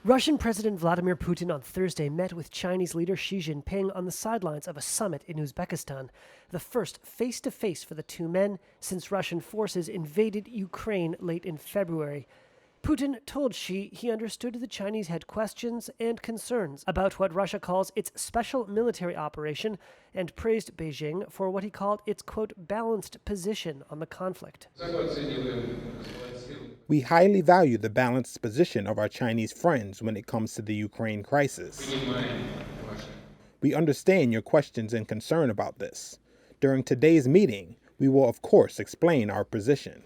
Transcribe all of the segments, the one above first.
Russian President Vladimir Putin on Thursday met with Chinese leader Xi Jinping on the sidelines of a summit in Uzbekistan, the first face-to-face for the two men since Russian forces invaded Ukraine late in February. Putin told Xi he understood the Chinese had questions and concerns about what Russia calls its special military operation and praised Beijing for what he called its, quote, balanced position on the conflict. We highly value the balanced position of our Chinese friends when it comes to the Ukraine crisis. We understand your questions and concern about this. During today's meeting, we will of course explain our position.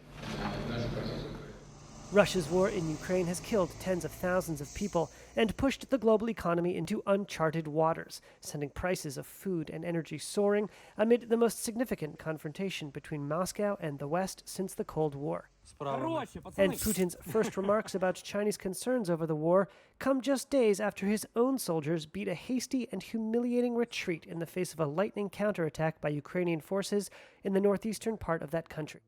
Russia's war in Ukraine has killed tens of thousands of people and pushed the global economy into uncharted waters, sending prices of food and energy soaring amid the most significant confrontation between Moscow and the West since the Cold War. And Putin's first remarks about Chinese concerns over the war come just days after his own soldiers beat a hasty and humiliating retreat in the face of a lightning counterattack by Ukrainian forces in the northeastern part of that country.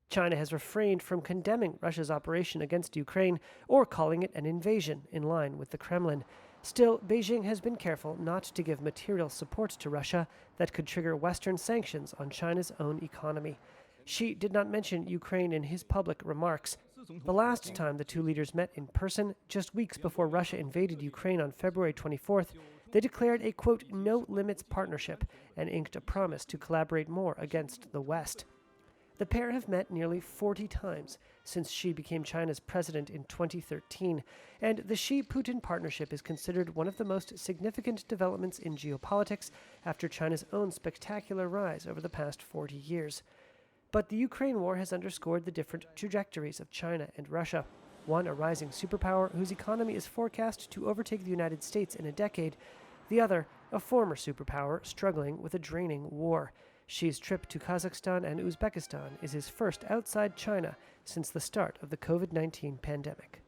China has refrained from condemning Russia's operation against Ukraine or calling it an invasion in line with the Kremlin. Still, Beijing has been careful not to give material support to Russia that could trigger Western sanctions on China's own economy. Xi did not mention Ukraine in his public remarks. The last time the two leaders met in person, just weeks before Russia invaded Ukraine on February 24th, they declared a, quote, no-limits partnership and inked a promise to collaborate more against the West. The pair have met nearly 40 times since Xi became China's president in 2013, and the Xi-Putin partnership is considered one of the most significant developments in geopolitics after China's own spectacular rise over the past 40 years. But the Ukraine war has underscored the different trajectories of China and Russia. One, a rising superpower whose economy is forecast to overtake the United States in a decade. The other, a former superpower struggling with a draining war. Xi's trip to Kazakhstan and Uzbekistan is his first outside China since the start of the COVID-19 pandemic.